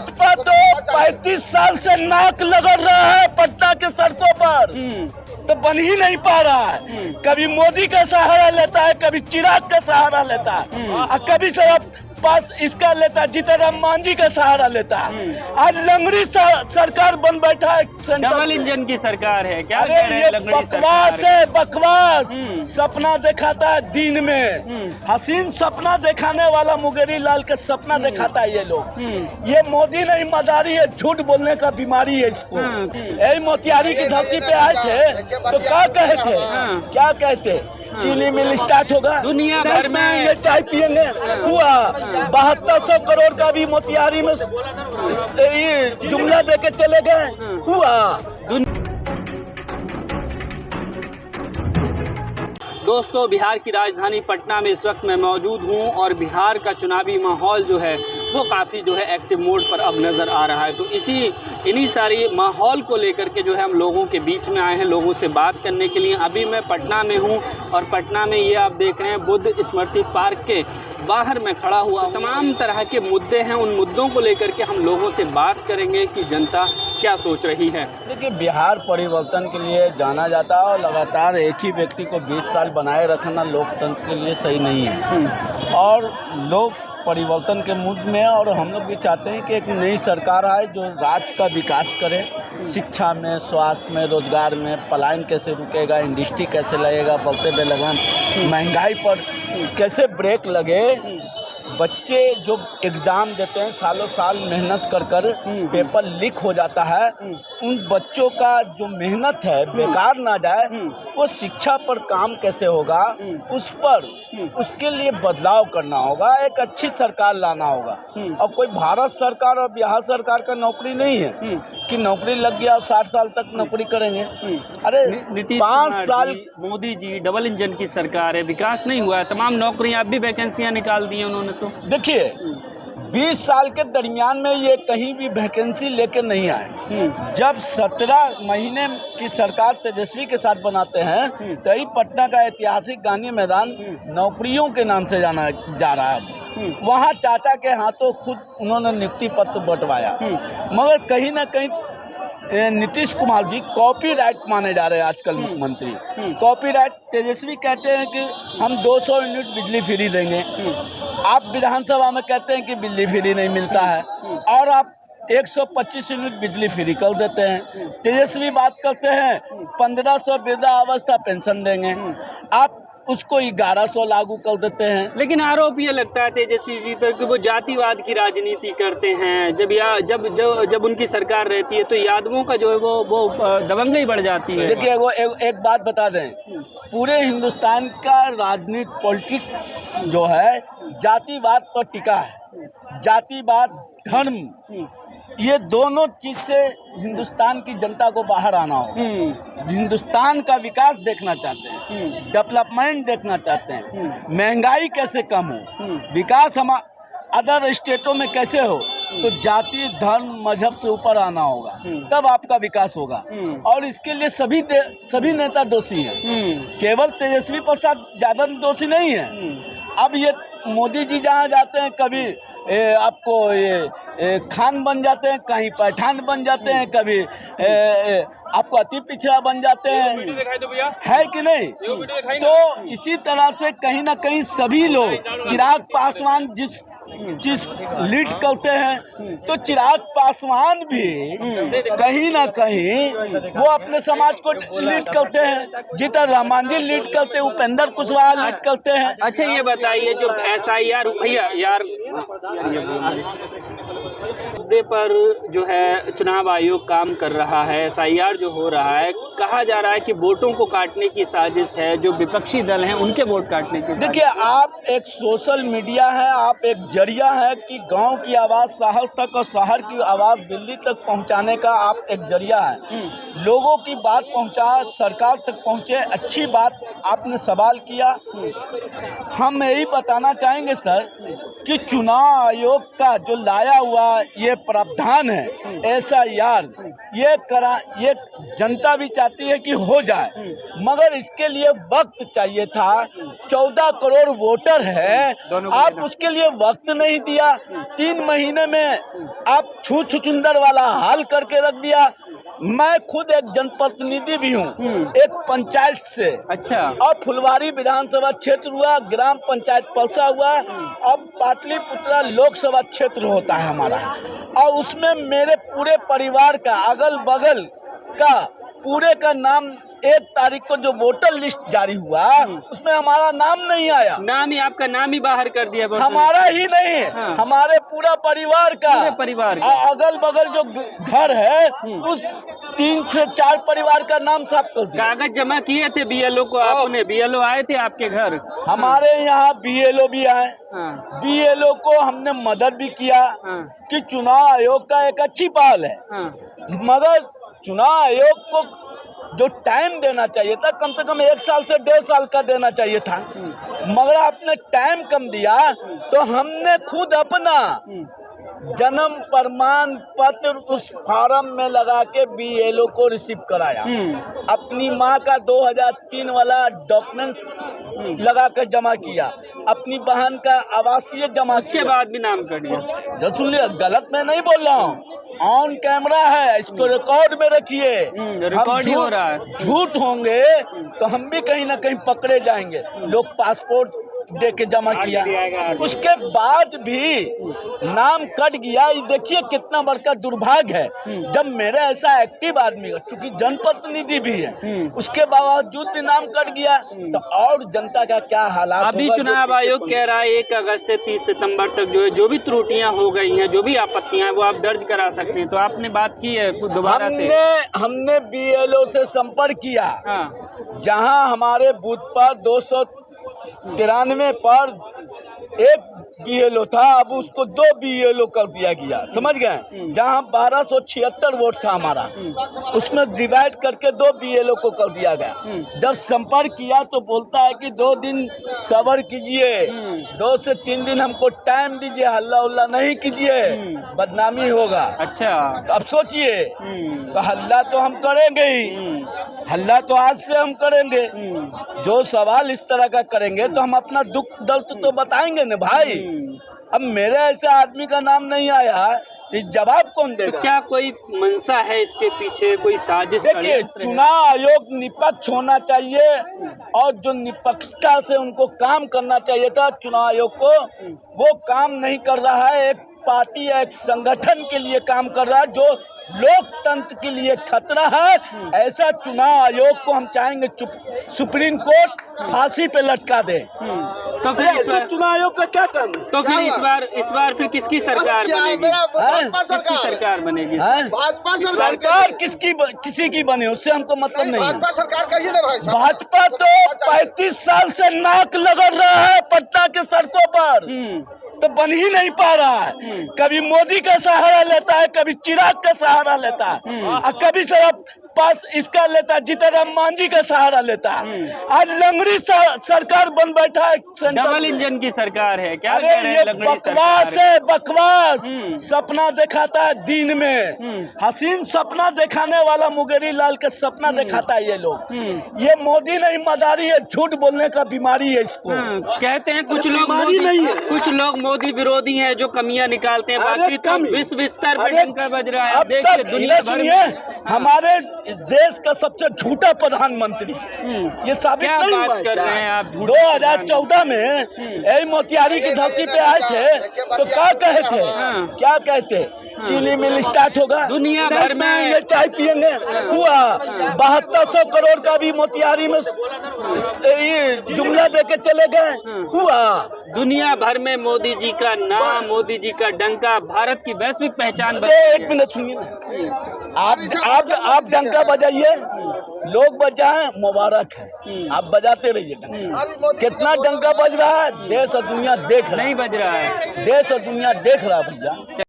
भाजपा तो 35 साल से नाक लगड़ रहा है पटना के सड़कों पर, तो बन ही नहीं पा रहा है। कभी मोदी का सहारा लेता है, कभी चिराग का सहारा लेता है, और कभी से पास इसका लेता, जीतनराम मांझी का सहारा लेता है। आज लंगड़ी सरकार बन बैठा है, डबल इंजन की सरकार है क्या? अरे ये बकवास है, बकवास। सपना दिखाता है दिन में, हसीन सपना दिखाने वाला मुंगेरी लाल का सपना दिखाता है ये लोग। ये मोदी नहीं मदारी है, झूठ बोलने का बीमारी है इसको। यही मोतिहारी की धरती पे आए थे तो क्या कहते, क्या कहते, चीनी मिल स्टार्ट होगा, दुनिया भर में चाय पियेंगे। हुआ 7200 करोड़ का भी मोतिहारी में ये जुमला देके चले गए। हुआ दोस्तों, बिहार की राजधानी पटना में इस वक्त मैं मौजूद हूं और बिहार का चुनावी माहौल जो है वो काफ़ी जो है एक्टिव मोड पर अब नज़र आ रहा है। तो इन्हीं सारी माहौल को लेकर के जो है हम लोगों के बीच में आए हैं, लोगों से बात करने के लिए। अभी मैं पटना में हूं और पटना में ये आप देख रहे हैं बुद्ध स्मृति पार्क के बाहर में खड़ा हुआ। तमाम तरह के मुद्दे हैं, उन मुद्दों को लेकर के हम लोगों से बात करेंगे कि जनता क्या सोच रही है। देखिए, बिहार परिवर्तन के लिए जाना जाता है और लगातार एक ही व्यक्ति को 20 साल बनाए रखना लोकतंत्र के लिए सही नहीं है। और लोग परिवर्तन के मूड में है और हम लोग भी चाहते हैं कि एक नई सरकार आए जो राज्य का विकास करे। शिक्षा में, स्वास्थ्य में, रोजगार में पलायन कैसे रुकेगा, इंडस्ट्री कैसे लगेगा, बढ़ते बेलगाम महंगाई पर कैसे ब्रेक लगे। बच्चे जो एग्ज़ाम देते हैं, सालों साल मेहनत कर कर पेपर लीक हो जाता है, उन बच्चों का जो मेहनत है बेकार ना जाए। वो शिक्षा पर काम कैसे होगा, उस पर उसके लिए बदलाव करना होगा, एक अच्छी सरकार लाना होगा। और कोई भारत सरकार और बिहार सरकार का नौकरी नहीं है कि नौकरी लग गया और 60 साल तक नौकरी करेंगे। अरे 5 साल मोदी जी डबल इंजन की सरकार है, विकास नहीं हुआ है, तमाम नौकरियां, अब भी वैकेंसियां निकाल दी हैं उन्होंने। तो देखिए, 20 साल के दरमियान में ये कहीं भी वैकेंसी लेकर नहीं आए। जब 17 महीने की सरकार तेजस्वी के साथ बनाते हैं तो ही पटना का ऐतिहासिक गांधी मैदान नौकरियों के नाम से जाना जा रहा है। वहाँ चाचा के हाथों खुद उन्होंने नियुक्ति पत्र बंटवाया, मगर कहीं ना कहीं नीतीश कुमार जी कॉपीराइट माने जा रहे हैं आजकल मुख्यमंत्री। कॉपीराइट, तेजस्वी कहते हैं कि हम 200 यूनिट बिजली फ्री देंगे, आप विधानसभा में कहते हैं कि बिजली फ्री नहीं मिलता है, और आप 125 यूनिट बिजली फ्री कर देते हैं। तेजस्वी बात करते हैं 1500 वृद्धावस्था पेंशन देंगे, आप उसको 1100 लागू कर देते हैं। लेकिन आरोप ये लगता है तेजस्वी जी पर कि वो जातिवाद की राजनीति करते हैं। जब उनकी सरकार रहती है तो यादवों का जो है वो दबंगई बढ़ जाती है। देखिए, वो एक बात बता दें, पूरे हिंदुस्तान का राजनीति पॉलिटिक्स जो है जातिवाद पर टिका है। जातिवाद, धर्म, ये दोनों चीज से हिंदुस्तान की जनता को बाहर आना होगा। हिंदुस्तान का विकास देखना चाहते हैं, डेवलपमेंट देखना चाहते हैं, महंगाई कैसे कम हो, विकास हम अदर स्टेटों में कैसे हो, तो जाति, धर्म, मजहब से ऊपर आना होगा, तब आपका विकास होगा। और इसके लिए सभी नेता दोषी हैं, केवल तेजस्वी प्रसाद यादव दोषी नहीं है। अब ये मोदी जी जहाँ जाते हैं, कभी आपको ये खान बन जाते हैं, कहीं पठान बन जाते हैं, कभी आपको अति पिछड़ा बन जाते हैं, है कि नहीं? तो इसी तरह से कहीं ना कहीं सभी लोग, चिराग पासवान जिस लीड करते हैं, तो चिराग पासवान भी कहीं ना कहीं वो अपने समाज को लीड करते हैं, जीतनराम मांझी लीड करते हैं, उपेंद्र कुशवाहा लीड करते हैं। अच्छा, ये बताइए, जो SIR भैया यार मुद्दे पर जो है चुनाव आयोग काम कर रहा है, SIR जो हो रहा है, कहा जा रहा है कि वोटों को काटने की साजिश है, जो विपक्षी दल हैं उनके वोट काटने की। देखिए, आप एक सोशल मीडिया है, आप एक जरिया है कि गांव की आवाज़ शहर तक और शहर की आवाज़ दिल्ली तक पहुंचाने का आप एक जरिया है। लोगों की बात पहुंचा, सरकार तक पहुंचे, अच्छी बात आपने सवाल किया। हम यही बताना चाहेंगे सर कि चुनाव आयोग का जो लाया हुआ ये प्रावधान है ऐसा यार ये जनता भी चाहती है कि हो जाए, मगर इसके लिए वक्त चाहिए था। 14 करोड़ वोटर है, आप उसके लिए वक्त नहीं दिया। 3 महीने में आप छुछुंदर वाला हाल करके रख दिया। मैं खुद एक जनप्रतिनिधि भी हूँ, एक पंचायत से। अच्छा। और फुलवारी विधानसभा क्षेत्र हुआ, ग्राम पंचायत पलसा हुआ, अब पाटलिपुत्रा लोकसभा क्षेत्र होता है हमारा। और उसमें मेरे पूरे परिवार का, अगल बगल का पूरे का नाम 1 तारीख को जो वोटर लिस्ट जारी हुआ उसमें हमारा नाम नहीं आया। नाम ही, आपका नाम ही बाहर कर दिया। हमारा ही नहीं, हाँ। हमारे पूरा परिवार का, अगल बगल जो घर है उस 3 से 4 परिवार का नाम साफ कर दिया। कागज जमा किए थे बीएलओ को आपने? बीएलओ आए थे आपके घर? हमारे यहाँ बीएलओ भी आए। हाँ। बीएलओ को हमने मदद भी किया। हाँ। कि चुनाव आयोग का एक अच्छी पहल है। हाँ। मगर चुनाव आयोग को जो टाइम देना चाहिए था, कम से कम 1 साल से 1.5 साल का देना चाहिए था, मगर आपने टाइम कम दिया। तो हमने खुद अपना जन्म प्रमाण पत्र उस फार्म में लगा के बीएलओ को रिसीव कराया। अपनी माँ का 2003 वाला डॉक्यूमेंट्स लगा कर जमा किया, अपनी बहन का आवासीय जमा किया। उसके बाद भी नाम कर दिया। सुनिए, गलत मैं नहीं बोल रहा हूँ, ऑन कैमरा है, इसको रिकॉर्ड में रखिए। रिकॉर्ड ही हो रहा है। झूठ होंगे तो हम भी कहीं ना कहीं पकड़े जाएंगे। लोग पासपोर्ट दे के जमा किया, उसके बाद भी नाम कट गया। ये देखिए कितना बड़का दुर्भाग्य है। जब मेरे ऐसा एक्टिव आदमी, चूंकि जनप्रतिनिधि भी है, उसके बावजूद भी नाम कट गया, तो और जनता का क्या हालात अभी चुनाव आयोग कह रहा है 1 अगस्त से 30 सितंबर तक जो है, जो भी त्रुटियां हो गई हैं, जो भी आपत्तियां हैं, वो आप दर्ज करा सकते हैं। तो आपने बात की है दोबारा से? हमने बीएलओ से संपर्क किया। हाँ। जहां हमारे बूथ पर 293 पर 1 बीएलओ था, अब उसको 2 बीएलओ कर दिया गया। समझ गए? जहां 1276 वोट था हमारा, उसमें डिवाइड करके 2 बीएलओ को कर दिया गया। जब संपर्क किया तो बोलता है कि 2 दिन सब्र कीजिए, 2 से 3 दिन हमको टाइम दीजिए, हल्ला उल्ला नहीं कीजिए, बदनामी होगा। अच्छा। तो अब सोचिए, तो हल्ला तो हम करेंगे ही, हल्ला तो आज से हम करेंगे। जो सवाल इस तरह का करेंगे तो हम अपना दुख दर्द तो बताएंगे ना भाई। अब मेरे ऐसे आदमी का नाम नहीं आया तो जवाब कौन देगा? तो क्या कोई मंशा है इसके पीछे, कोई साजिश? देखिए, चुनाव आयोग निष्पक्ष होना चाहिए और जो निष्पक्षता से उनको काम करना चाहिए था चुनाव आयोग को, वो काम नहीं कर रहा है। एक पार्टी या एक संगठन के लिए काम कर रहा है जो लोकतंत्र के लिए खतरा है। ऐसा चुनाव आयोग को हम चाहेंगे सुप्रीम कोर्ट फांसी पे लटका दे। तो फिर चुनाव आयोग का क्या काम है? तो फिर इस बार फिर किसकी सरकार बनेगी? किसकी सरकार बनेगी? सरकार किसी की बने उससे हमको मतलब नहीं है। भाजपा सरकार कहिए ना भाई साहब। भाजपा तो 35 साल से नाक लगड़ रहा है पटना के सड़कों पर, तो बन ही नहीं पा रहा है। कभी मोदी का सहारा लेता है, कभी चिराग का सहारा लेता है, और कभी सब पास इसका लेता है, जीतनराम मांझी का सहारा लेता है। आज लंगड़ी सरकार बन बैठा है। डबल इंजन की सरकार है क्या? अरे ये बकवास है, बकवास। सपना दिखाता है दिन में, हसीन सपना दिखाने वाला मुंगेरी लाल के सपना दिखाता है ये लोग। ये मोदी नहीं, मदारी है, झूठ बोलने का बीमारी है इसको। कहते हैं कुछ लोग कुछ लोग मोदी विरोधी हैं जो कमियां निकालते हैं, बाकी तो विश्व स्तर पर डंका बज रहा है। देखिए दुनिया भर में हमारे देश का सबसे झूठा प्रधानमंत्री ये साबित नहीं हुआ कर रहे हैं आप? 2014 में यही मोतिहारी की धरती पे आए थे तो क्या कहते? चीनी मिल स्टार्ट होगा, दुनिया भर में चाय पियेंगे। हुआ 7200 करोड़ का भी मोतिहारी में जुमला दे के चले गए। हुआ दुनिया भर में मोदी जी का नाम, मोदी जी का डंका भारत की वैश्विक पहचान। एक मिनट सुनिए ना, आप डंका बजाइए, लोग बजाएं, मुबारक है, आप बजाते रहिए डंका। कितना डंका बज रहा है, देश और दुनिया देख रहा है। नहीं बज रहा है, देश और दुनिया देख रहा है भैया।